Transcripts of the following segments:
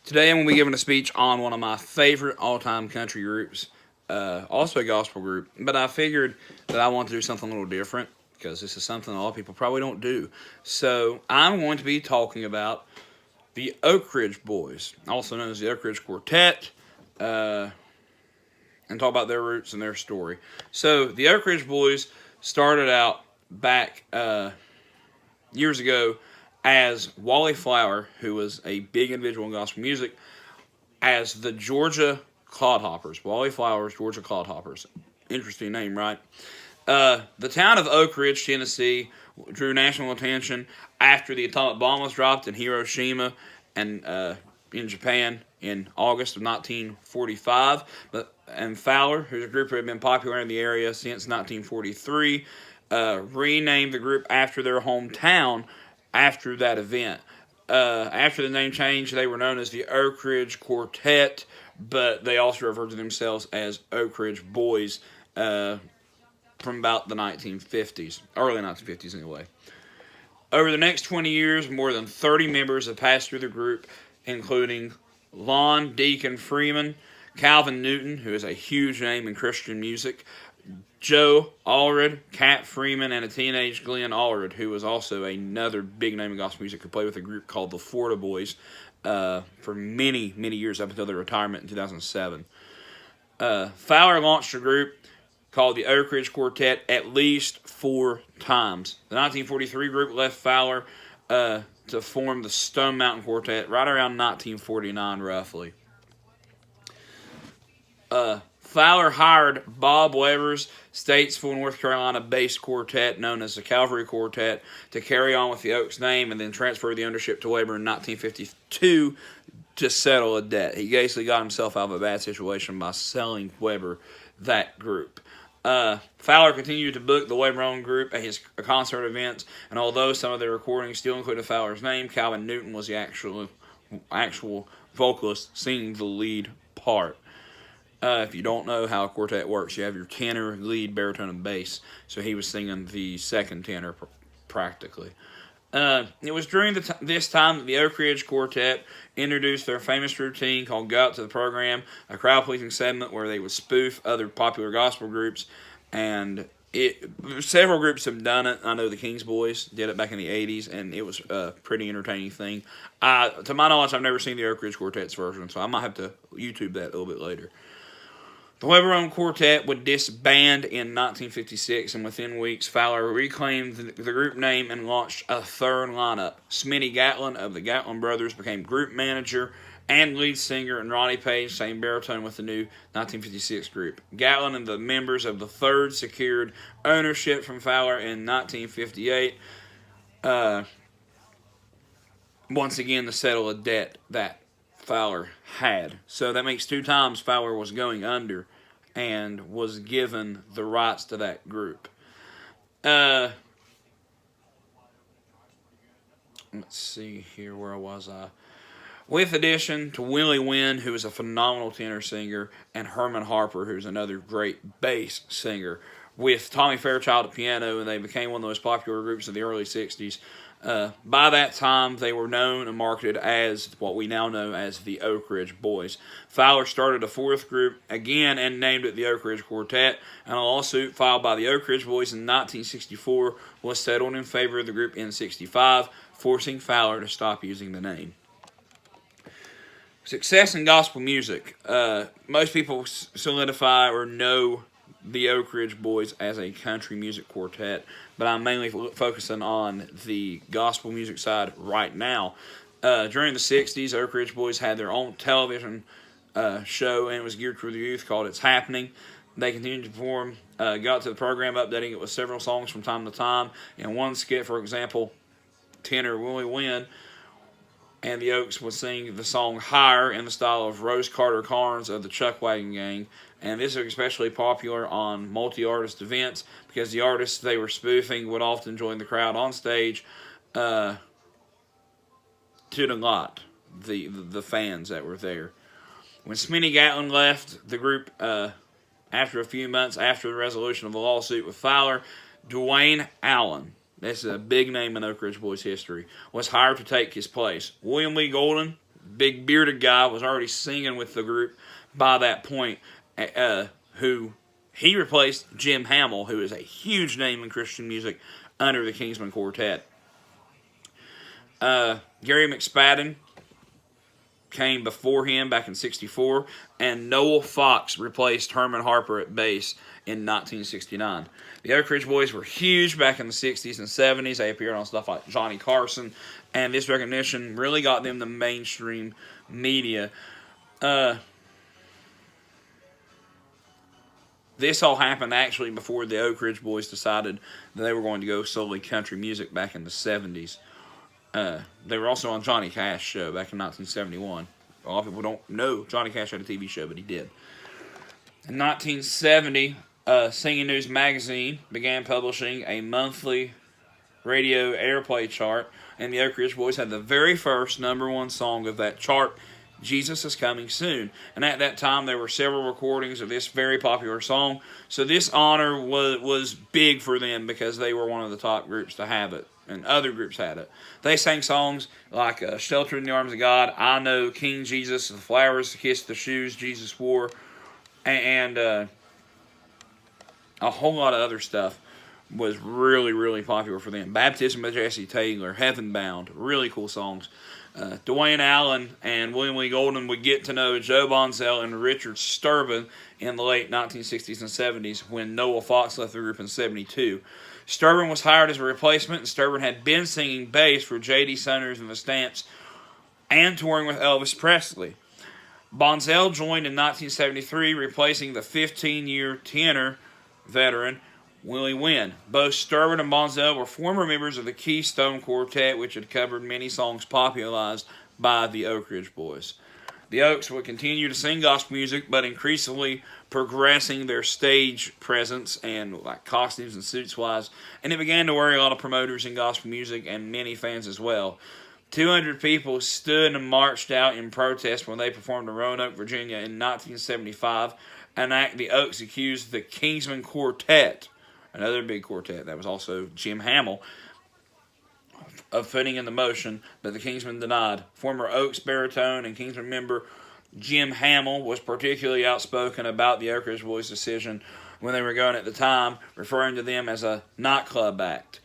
Today I'm going to be giving a speech on one of my favorite all-time country groups, also a gospel group, but I figured that I want to do something a little different because this is something a lot of people probably don't do. So I'm going to be talking about the Oak Ridge Boys, also known as the Oak Ridge Quartet, and talk about their roots and their story. So the Oak Ridge Boys started out back years ago as Wally Flower, who was a big individual in gospel music, as the Georgia Clodhoppers. Wally Flowers, Georgia Clodhoppers. Interesting name, right? The town of Oak Ridge, Tennessee, drew national attention after the atomic bomb was dropped in Hiroshima and in Japan in August of 1945. And Fowler, whose group had been popular in the area since 1943, renamed the group after their hometown after that event. After the name change, they were known as the Oak Ridge Quartet, but they also referred to themselves as Oak Ridge Boys from about the 1950s, early 1950s anyway. Over the next 20 years, more than 30 members have passed through the group, including Lon Deacon Freeman, Calvin Newton, who is a huge name in Christian music, Joe Allred, Cat Freeman, and a teenage Glenn Allred, who was also another big name in gospel music, who played with a group called the Florida Boys for many, many years up until their retirement in 2007. Fowler launched a group called the Oak Ridge Quartet at least 4 times. The 1943 group left Fowler to form the Stone Mountain Quartet right around 1949, roughly. Fowler hired Bob Weber's Statesville, North Carolina-based quartet known as the Calvary Quartet to carry on with the Oaks name and then transfer the ownership to Weber in 1952 to settle a debt. He basically got himself out of a bad situation by selling Weber that group. Fowler continued to book the Weber-owned group at his concert events, and although some of their recordings still included Fowler's name, Calvin Newton was the actual vocalist singing the lead part. If you don't know how a quartet works, you have your tenor, lead, baritone, and bass. So he was singing the second tenor practically. It was during this time that the Oak Ridge Quartet introduced their famous routine called Go Out to the Program, a crowd-pleasing segment where they would spoof other popular gospel groups. And several groups have done it. I know the Kings Boys did it back in the 80s, and it was a pretty entertaining thing. To my knowledge, I've never seen the Oak Ridge Quartet's version, so I might have to YouTube that a little bit later. The Weber-owned quartet would disband in 1956, and within weeks, Fowler reclaimed the group name and launched a third lineup. Smitty Gatlin of the Gatlin Brothers became group manager and lead singer, and Ronnie Page sang baritone with the new 1956 group. Gatlin and the members of the third secured ownership from Fowler in 1958, once again to settle a debt that Fowler had. So that makes 2 times Fowler was going under and was given the rights to that group. Let's see here, where was I? With addition to Willie Wynn, who is a phenomenal tenor singer, and Herman Harper, who's another great bass singer, with Tommy Fairchild at piano, and they became one of the most popular groups of the early 60s. By that time, they were known and marketed as what we now know as the Oak Ridge Boys. Fowler started a 4th group again and named it the Oak Ridge Quartet, and a lawsuit filed by the Oak Ridge Boys in 1964 was settled in favor of the group in 65, forcing Fowler to stop using the name. Success in gospel music. Most people solidify or know the Oak Ridge Boys as a country music quartet, but I'm mainly focusing on the gospel music side right now. During the 60s, Oak Ridge Boys had their own television show, and it was geared for the youth called It's Happening. They continued to perform, got to the program, updating it with several songs from time to time. In one skit, for example, tenor Willie Wynn and the Oaks would sing the song Higher in the style of Rose Carter Carnes of the Chuck Wagon Gang. And this is especially popular on multi-artist events because the artists they were spoofing would often join the crowd on stage to delight the fans that were there. When Smitty Gatlin left the group after a few months after the resolution of the lawsuit with Fowler, Dwayne Allen, this is a big name in Oak Ridge Boys history, was hired to take his place. William Lee Golden, big bearded guy, was already singing with the group by that point, who he replaced Jim Hamill, who is a huge name in Christian music, under the Kingsmen Quartet. Gary McSpadden came before him back in '64, and Noel Fox replaced Herman Harper at bass in 1969. The Oak Ridge Boys were huge back in the '60s and '70s. They appeared on stuff like Johnny Carson, and this recognition really got them the mainstream media. This all happened actually before the Oak Ridge Boys decided that they were going to go solely country music back in the '70s. They were also on Johnny Cash show back in 1971. A lot of people don't know Johnny Cash had a TV show, but he did. In 1970, Singing News Magazine began publishing a monthly radio airplay chart, and the Oak Ridge Boys had the very first #1 song of that chart, Jesus Is Coming Soon. And at that time, there were several recordings of this very popular song, so this honor was big for them because they were one of the top groups to have it, and other groups had it. They sang songs like Shelter in the Arms of God, I Know, King Jesus, The Flowers Kiss the Shoes Jesus Wore, and a whole lot of other stuff was really, really popular for them. Baptism by Jesse Taylor, Heaven Bound, really cool songs. Dwayne Allen and William Lee Golden would get to know Joe Bonzell and Richard Sturban in the late 1960s and 70s when Noel Fox left the group in '72. Sturban was hired as a replacement, and Sturban had been singing bass for J.D. Sanders and the Stamps and touring with Elvis Presley. Bonzell joined in 1973, replacing the 15-year tenor veteran Willie Wynn. Both Sturban and Bonzell were former members of the Keystone Quartet, which had covered many songs popularized by the Oak Ridge Boys. The Oaks would continue to sing gospel music, but increasingly progressing their stage presence and like costumes and suits wise, and it began to worry a lot of promoters in gospel music and many fans as well. 200 people stood and marched out in protest when they performed in Roanoke, Virginia in 1975, an act the Oaks accused the Kingsmen Quartet, another big quartet that was also Jim Hamill, of putting in the motion, but the Kingsmen denied. Former Oaks baritone and Kingsmen member Jim Hamill was particularly outspoken about the Oak Ridge Boys' decision when they were going at the time, referring to them as a nightclub act.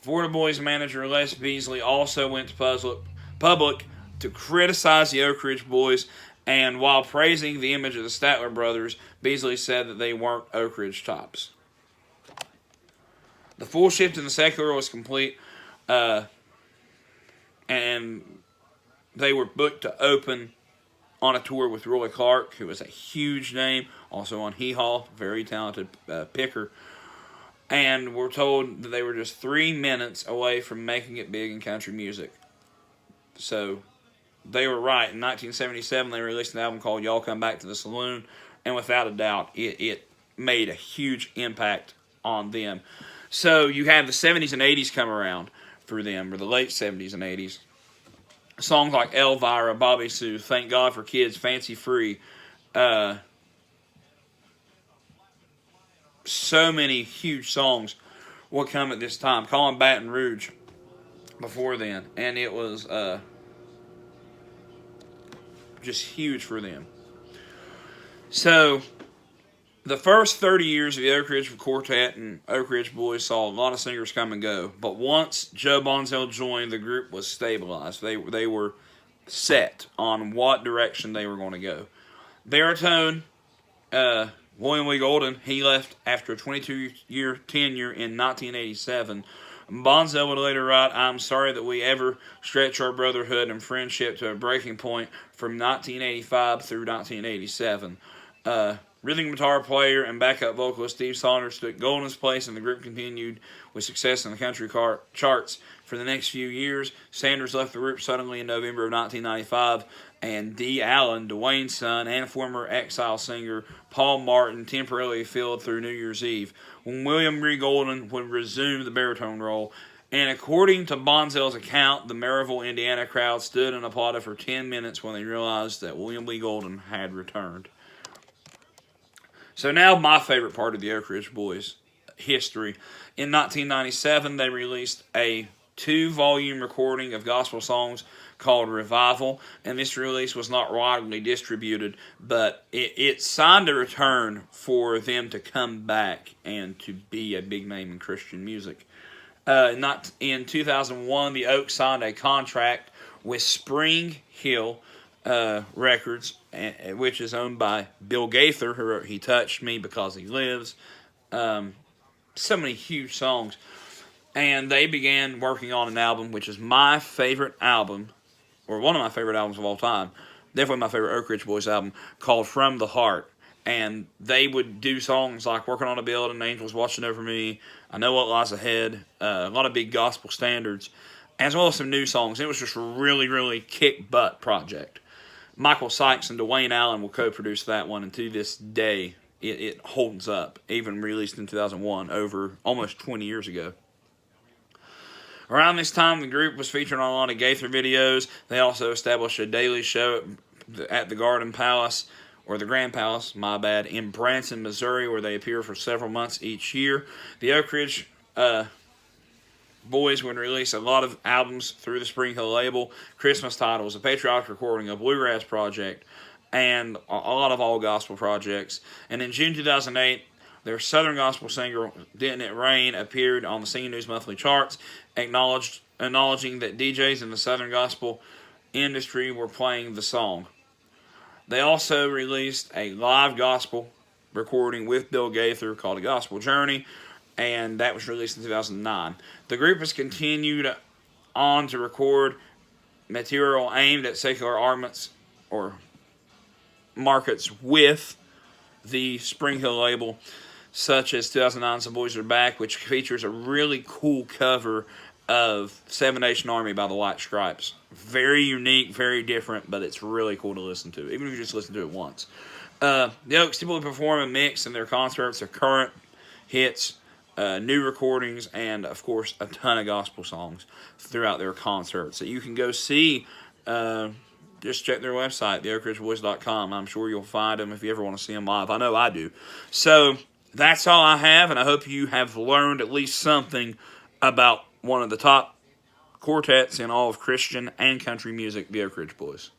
Florida Boys manager Les Beasley also went to public to criticize the Oak Ridge Boys, and while praising the image of the Statler brothers, Beasley said that they weren't Oak Ridge tops. The full shift in the secular was complete, and they were booked to open on a tour with Roy Clark, who was a huge name, also on Hee Haw, very talented picker. And we're told that they were just 3 minutes away from making it big in country music. So they were right. In 1977, they released an album called Y'all Come Back to the Saloon, and without a doubt, it made a huge impact on them. So you have the 70s and 80s come around for them, or the late 70s and 80s. Songs like Elvira, Bobby Sue, Thank God for Kids, Fancy Free. So many huge songs will come at this time. Calling Baton Rouge before then. And it was just huge for them. So the first 30 years of the Oak Ridge Quartet and Oak Ridge Boys saw a lot of singers come and go. But once Joe Bonzell joined, the group was stabilized. They were set on what direction they were going to go. Baritone, William Lee Golden, he left after a 22-year tenure in 1987. Bonzell would later write, I'm sorry that we ever stretched our brotherhood and friendship to a breaking point from 1985 through 1987. Rhythm guitar player and backup vocalist Steve Saunders took Golden's place, and the group continued with success in the country charts for the next few years. Sanders left the group suddenly in November of 1995, and Dee Allen, Dwayne's son, and former Exile singer Paul Martin temporarily filled through New Year's Eve, when William Lee Golden would resume the baritone role. And according to Bonzell's account, the Maryville, Indiana crowd stood and applauded for 10 minutes when they realized that William Lee Golden had returned. So now my favorite part of the Oak Ridge Boys history. In 1997, they released a 2-volume recording of gospel songs called Revival, and this release was not widely distributed, but it signed a return for them to come back and to be a big name in Christian music. Not in 2001, the Oaks signed a contract with Spring Hill Records, which is owned by Bill Gaither, who wrote "He Touched Me Because He Lives." So many huge songs. And they began working on an album, which is my favorite album, or one of my favorite albums of all time. Definitely my favorite Oak Ridge Boys album, called From the Heart. And they would do songs like Working on a Building, Angels Watching Over Me, I Know What Lies Ahead, a lot of big gospel standards, as well as some new songs. It was just a really, really kick-butt project. Michael Sykes and Dwayne Allen will co-produce that one, and to this day, it holds up, even released in 2001, over almost 20 years ago. Around this time, the group was featured on a lot of Gaither videos. They also established a daily show at the Garden Palace, or the Grand Palace, my bad, in Branson, Missouri, where they appear for several months each year. The Oak Ridge Boys would release a lot of albums through the Spring Hill label, Christmas titles, a patriotic recording, a bluegrass project, and a lot of all gospel projects. And in June 2008, their Southern gospel single, Didn't It Rain, appeared on the Singing News Monthly charts, acknowledging that DJs in the Southern gospel industry were playing the song. They also released a live gospel recording with Bill Gaither called A Gospel Journey, and that was released in 2009. The group has continued on to record material aimed at secular armaments or markets with the Spring Hill label, such as 2009's The Boys Are Back, which features a really cool cover of Seven Nation Army by the White Stripes. Very unique, very different, but it's really cool to listen to, even if you just listen to it once. The Oaks typically perform and mix in their concerts their current hits, new recordings, and, of course, a ton of gospel songs throughout their concerts that you can go see. Just check their website, theoakridgeboys.com. I'm sure you'll find them if you ever want to see them live. I know I do. So that's all I have, and I hope you have learned at least something about one of the top quartets in all of Christian and country music, the Oak Ridge Boys.